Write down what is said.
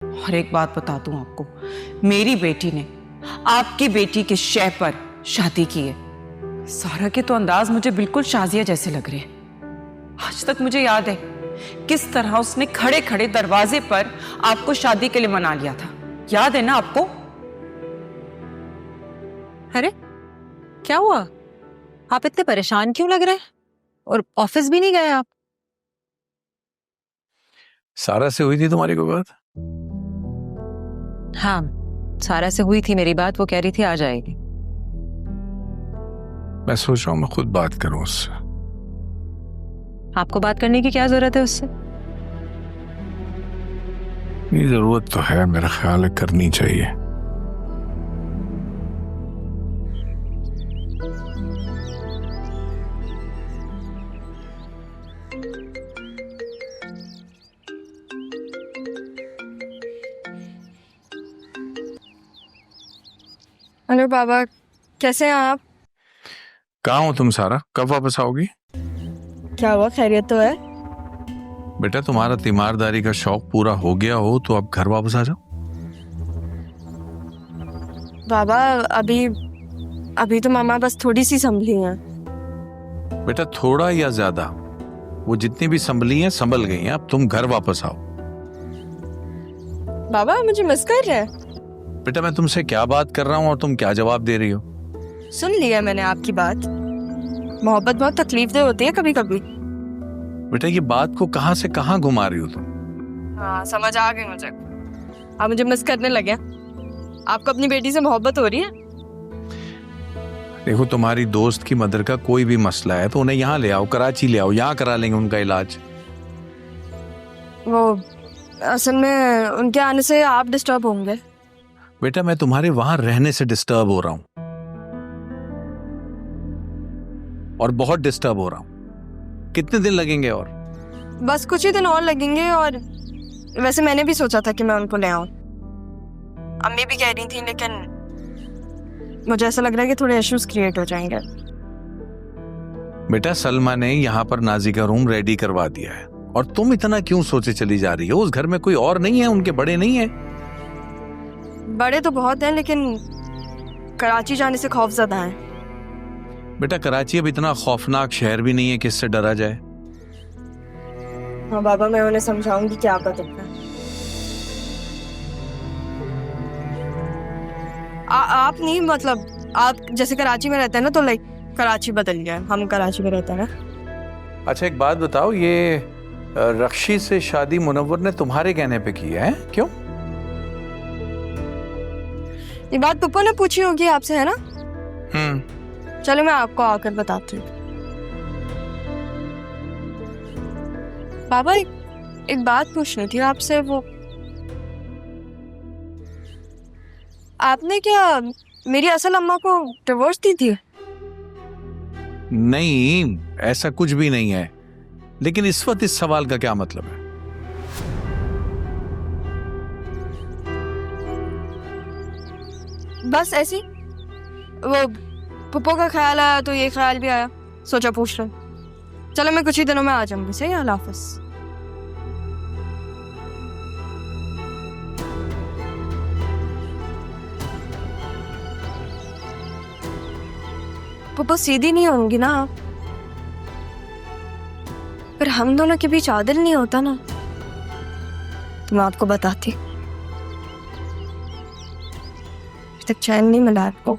और एक बात बता दूं आपको, मेरी बेटी ने आपकी बेटी के शय पर शादी की है। सारा के तो अंदाज मुझे बिल्कुल शाजिया जैसे लग रहे हैं। आज तक मुझे याद है किस तरह उसने खड़े खड़े दरवाजे पर आपको शादी के लिए मना लिया था। याद है ना आपको? अरे क्या हुआ? आप इतने परेशान क्यों लग रहे हैं? और ऑफिस भी नहीं गए आप? सारा से हुई थी तुम्हारी कोई बात? हाँ, सारा से हुई थी मेरी बात। वो कह रही थी आ जाएगी। मैं सोच रहा हूं मैं खुद बात करूं उससे। आपको बात करने की क्या जरूरत है उससे? ये जरूरत तो है, मेरा ख्याल है करनी चाहिए। हेलो बाबा, कैसे हैं आप? कहाँ हो तुम सारा? कब वापस आओगी? क्या हुआ, खैरियत तो है? बेटा तुम्हारा तीमारदारी का शौक पूरा हो गया हो तो अब घर वापस आ जाओ। बाबा अभी तो मामा बस थोड़ी सी संभली हैं। बेटा थोड़ा या ज्यादा, वो जितनी भी संभली हैं संभल गई हैं। अब तुम घर वापस आओ। बाबा मुझे मिस कर रहे हैं? बेटा मैं तुमसे क्या बात कर रहा हूँ और तुम क्या जवाब दे रही हो? सुन लिया मैंने आपकी बात। मोहब्बत बहुत तकलीफदेह होती है कभी कभी। बेटा ये बात को कहाँ से कहाँ घुमा रही हो तुम? हाँ समझ आ गई मुझे। आप मुझे मिस करने लगे। आपको अपनी बेटी से मोहब्बत हो रही है? देखो तुम्हारी दोस्त की मदर का कोई भी मसला है तो उन्हें यहाँ ले आओ, कराची ले आओ, यहाँ करा लेंगे उनका इलाज। वो असल में उनके आने से आप डिस्टर्ब होंगे। बेटा मैं तुम्हारे वहां रहने से डिस्टर्ब हो रहा हूं और बहुत डिस्टर्ब हो रहा हूं। कितने दिन लगेंगे? और बस कुछ ही दिन और लगेंगे। और वैसे मैंने भी सोचा था कि मैं उनको ले आऊं। अम्मी भी कह रही थी, लेकिन मुझे ऐसा लग रहा है कि थोड़े इश्यूज क्रिएट हो जाएंगे। बेटा सलमा ने यहाँ पर नाजी का रूम रेडी करवा दिया है और तुम इतना क्यों सोचे चली जा रही हो? उस घर में कोई और नहीं है? उनके बड़े नहीं है? बड़े तो बहुत हैं, लेकिन कराची जाने से खौफजदा हैं। बेटा कराची अब इतना खौफनाक शहर भी नहीं है कि इससे डरा जाए। हाँ बाबा, मैं उन्हें समझाऊंगी कि आप बदलना। आप नहीं, मतलब आप जैसे कराची में रहते हैं ना, तो लाइक कराची बदल गया। हम कराची में रहते हैं ना। अच्छा एक बात बताओ, ये रक्षी से शादी मुनव्वर ने तुम्हारे कहने पे की है? क्यों? ये बात पप्पू ने पूछी होगी आपसे, है ना? चलो मैं आपको आकर बताती हूँ। बाबा एक बात पूछनी थी आपसे। वो आपने क्या मेरी असल अम्मा को डिवोर्स दी थी? नहीं ऐसा कुछ भी नहीं है, लेकिन इस वक्त इस सवाल का क्या मतलब है? बस ऐसी वो पप्पू का ख्याल आया तो ये ख्याल भी आया, सोचा पूछ लो। चलो मैं कुछ ही दिनों में आ जाऊंगी। सही, अल्लाह हाफिज। पप्पू सीधी नहीं होंगी ना आप? पर हम दोनों के बीच आदिल नहीं होता ना, तो मैं आपको बताती। तक चैन नहीं मिला आपको।